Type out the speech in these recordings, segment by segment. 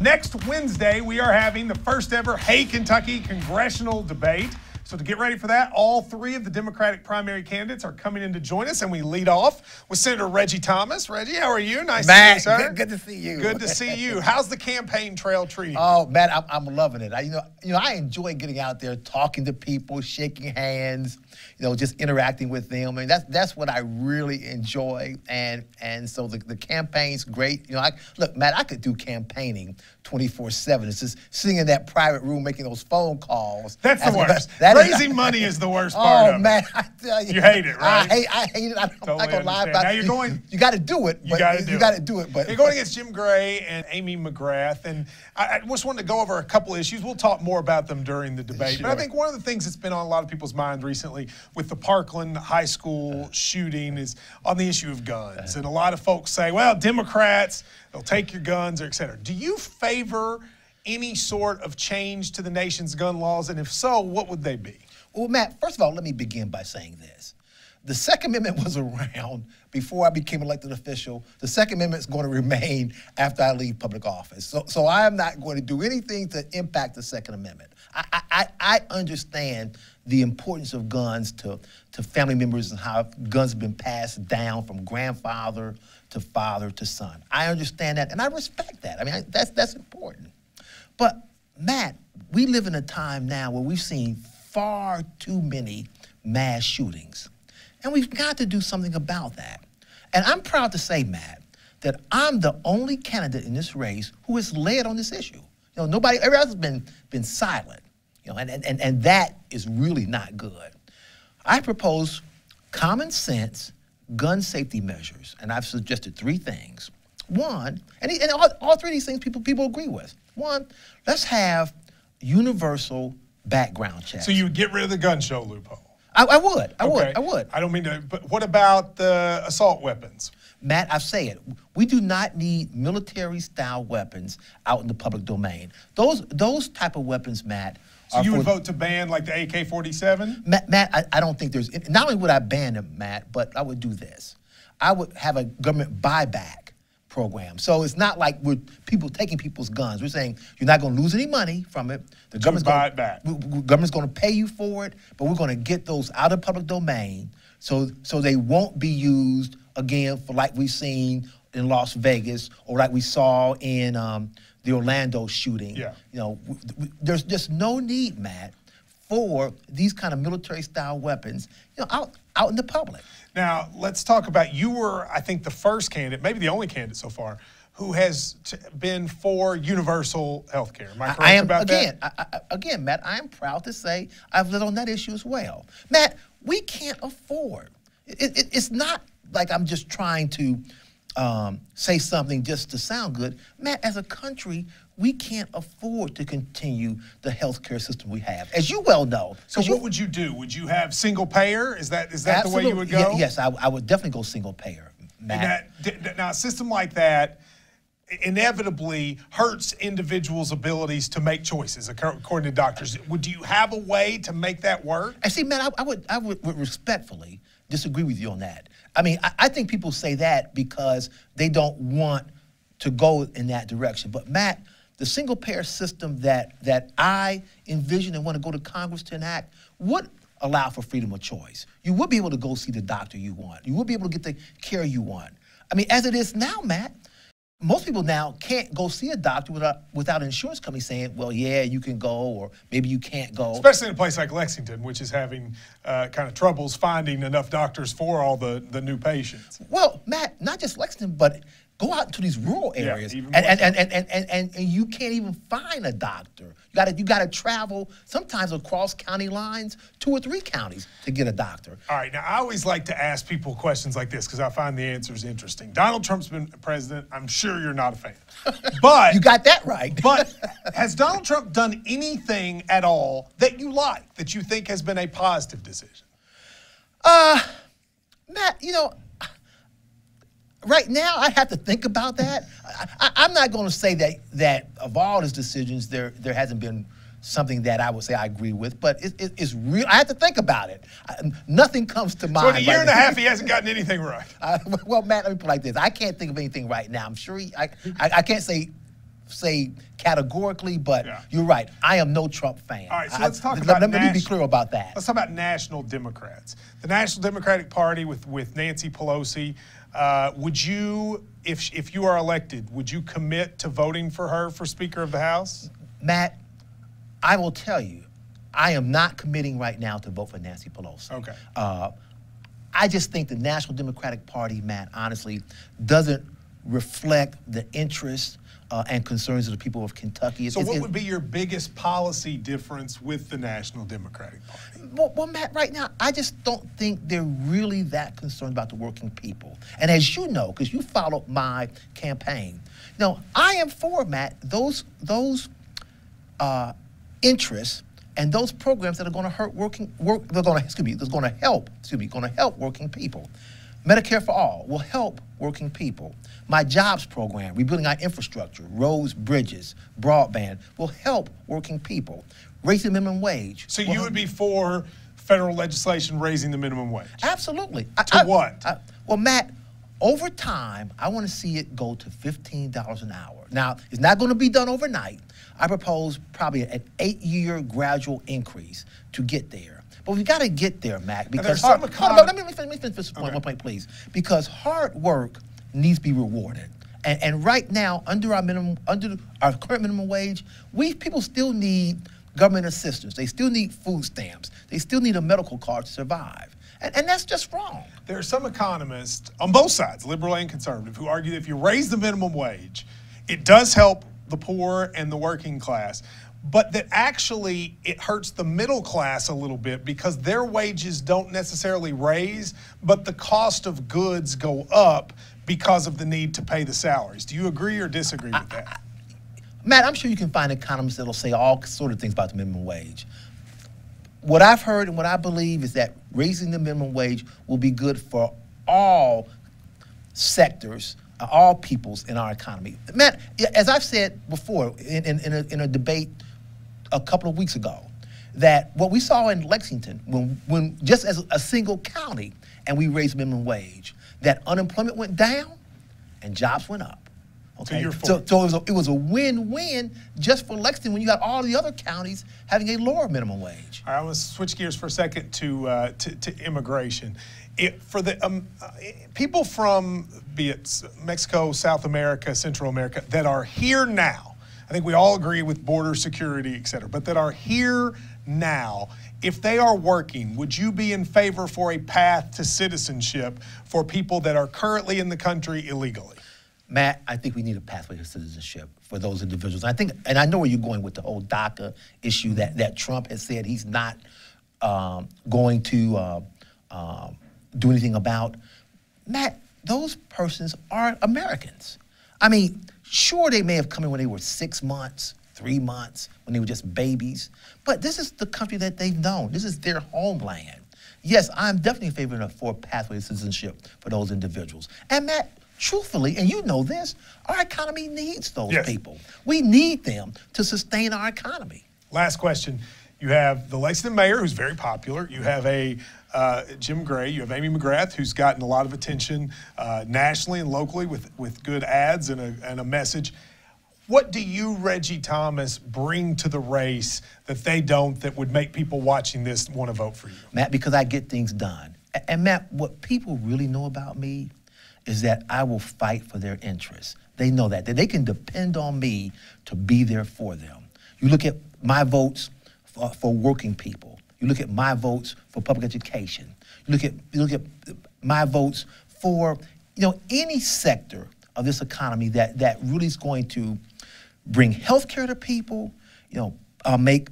Next Wednesday, we are having the first ever Hey Kentucky congressional debate. So to get ready for that, all three of the Democratic primary candidates are coming in to join us, and we lead off with Senator Reggie Thomas. Reggie, how are you? Nice to see you, sir. Good to see you. Good to see you. How's the campaign trail treating you? Oh, man, I'm loving it. I enjoy getting out there, talking to people, shaking hands, just interacting with them. I mean, that's what I really enjoy. And so the campaign's great. Look, Matt, I could do campaigning 24/7. It's just sitting in that private room making those phone calls. That's the worst. Raising money is the worst part of it. Oh, man, I tell you. You hate it, right? I hate it. I'm totally not going to lie about it. Now you got to do it. You got to do it. But you're going against Jim Gray and Amy McGrath. And I just wanted to go over a couple issues. We'll talk more about them during the debate. Sure. But I think one of the things that's been on a lot of people's minds recently with the Parkland High School shooting is on the issue of guns. And a lot of folks say, well, Democrats, they'll take your guns, or et cetera. Do you favor any sort of change to the nation's gun laws? And if so, what would they be? Well, Matt, first of all, let me begin by saying this. The Second Amendment was around before I became elected official. The Second Amendment is going to remain after I leave public office. So I am not going to do anything to impact the Second Amendment. I understand the importance of guns to family members and how guns have been passed down from grandfather to father to son. I understand that, and I respect that. I mean, that's important. But, Matt, we live in a time now where we've seen far too many mass shootings. And we've got to do something about that. And I'm proud to say, Matt, that I'm the only candidate in this race who has led on this issue. Everybody else has been silent. And that is really not good. I propose common sense gun safety measures, and I've suggested three things. One, and all three of these things people agree with. One, let's have universal background checks. So you would get rid of the gun show loophole? I would. I don't mean to, but what about the assault weapons? Matt, I've said it. We do not need military-style weapons out in the public domain. Those type of weapons, Matt. So you would vote to ban like the AK-47? Matt, I don't think there's. Not only would I ban them, Matt, but I would do this. I would have a government buyback program. So it's not like we're taking people's guns. We're saying you're not going to lose any money from it. The government's going to pay you for it, but we're going to get those out of public domain so they won't be used again for like we've seen in Las Vegas or like we saw in the Orlando shooting. Yeah. There's just no need, Matt, for these kind of military-style weapons out in the public. Now, let's talk about, you were, I think, the first candidate, maybe the only candidate so far, who has been for universal health care. Am I correct about that? Again, Matt, I am proud to say I've led on that issue as well. Matt, we can't afford. It's not like I'm just trying to say something just to sound good. Matt, as a country, we can't afford to continue the health care system we have, as you well know. So what would you do? Would you have single payer? Is that the way you would go? Yes, I would definitely go single payer, Matt. Now, a system like that inevitably hurts individuals' abilities to make choices, according to doctors. Would you have a way to make that work? I see, Matt, I would respectfully disagree with you on that. I mean, I think people say that because they don't want to go in that direction. But, Matt, the single-payer system that I envision and want to go to Congress to enact would allow for freedom of choice. You would be able to go see the doctor you want. You would be able to get the care you want. I mean, as it is now, Matt, most people now can't go see a doctor without an insurance company saying, well, yeah, you can go, or maybe you can't go. Especially in a place like Lexington, which is having kind of troubles finding enough doctors for all the new patients. Well, Matt, not just Lexington, but go out to these rural areas, and you can't even find a doctor. You gotta travel sometimes across county lines, 2 or 3 counties to get a doctor. All right, now I always like to ask people questions like this because I find the answers interesting. Donald Trump's been president. I'm sure you're not a fan, but you got that right. But has Donald Trump done anything at all that you like, that you think has been a positive decision? Matt, right now, I have to think about that. I'm not going to say that of all his decisions, there hasn't been something that I would say I agree with, but it's real. I have to think about it. Nothing comes to mind. So in a year and a half, he hasn't gotten anything right. Well, Matt, let me put it like this. I can't think of anything right now. I'm sure I can't say say categorically, but Yeah. you're right. I am no Trump fan. All right, so let's talk about let me be clear about that. Let's talk about national Democrats. The National Democratic Party with Nancy Pelosi. Would you, if you are elected, would you commit to voting for her for Speaker of the House? Matt, I will tell you, I am not committing right now to vote for Nancy Pelosi. Okay. I just think the National Democratic Party, Matt, honestly, doesn't reflect the interests and concerns of the people of Kentucky. So what would be your biggest policy difference with the National Democratic Party? Well, Matt, right now, I just don't think they're really that concerned about the working people. And as you know, because you followed my campaign, I am for, Matt, those interests and those programs that are going to help working people. Medicare for All will help working people. My jobs program, rebuilding our infrastructure, roads, bridges, broadband, will help working people. Raising the minimum wage. So you would be for federal legislation raising the minimum wage? Absolutely. To what? Well, Matt, over time, I want to see it go to $15 an hour. Now, it's not going to be done overnight. I propose probably an 8-year gradual increase to get there. But we've got to get there, Mac, because let me finish this one point, please. Because hard work needs to be rewarded. And right now, under our current minimum wage, people still need government assistance. They still need food stamps. They still need a medical card to survive. And that's just wrong. There are some economists on both sides, liberal and conservative, who argue that if you raise the minimum wage, it does help the poor and the working class, but that actually it hurts the middle class a little bit because their wages don't necessarily raise, but the cost of goods go up because of the need to pay the salaries. Do you agree or disagree with that? Matt, I'm sure you can find economists that'll say all sort of things about the minimum wage. What I've heard and what I believe is that raising the minimum wage will be good for all sectors, all peoples in our economy. Matt, as I've said before in a debate a couple of weeks ago, that what we saw in Lexington, when just as a single county and we raised minimum wage, that unemployment went down and jobs went up. Okay, so it was a win-win just for Lexington when you got all the other counties having a lower minimum wage. All right, I want to switch gears for a second to immigration. For the people from, be it Mexico, South America, Central America, that are here now, I think we all agree with border security, et cetera, but that are here now, if they are working, would you be in favor for a path to citizenship for people that are currently in the country illegally? Matt, I think we need a pathway to citizenship for those individuals. And I know where you're going with the whole DACA issue that Trump has said he's not going to do anything about. Matt, those persons are Americans. I mean, sure, they may have come in when they were 6 months, 3 months, when they were just babies, but this is the country that they've known. This is their homeland. Yes, I'm definitely in favor for a pathway to citizenship for those individuals. And Matt, truthfully, and you know this, our economy needs those people. We need them to sustain our economy. Last question. You have the Lexington mayor, who's very popular. You have a Jim Gray. You have Amy McGrath, who's gotten a lot of attention nationally and locally with good ads and a message. What do you, Reggie Thomas, bring to the race that they don't, that would make people watching this want to vote for you? Matt, because I get things done. And Matt, what people really know about me is that I will fight for their interests. They know that they can depend on me to be there for them. You look at my votes for working people. You look at my votes for public education. You look at my votes for any sector of this economy that really is going to bring health care to people. Make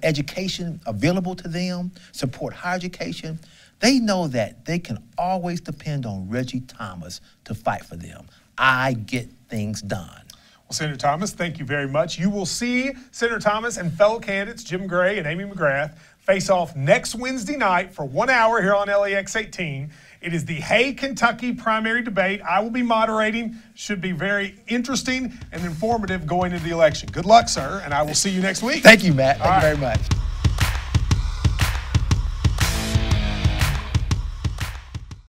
education available to them. Support higher education. They know that they can always depend on Reggie Thomas to fight for them. I get things done. Well, Senator Thomas, thank you very much. You will see Senator Thomas and fellow candidates Jim Gray and Amy McGrath face off next Wednesday night for 1 hour here on LAX 18. It is the Hay, Kentucky primary debate. I will be moderating. Should be very interesting and informative going into the election. Good luck, sir, and I will see you next week. Thank you, Matt. Thank you very much.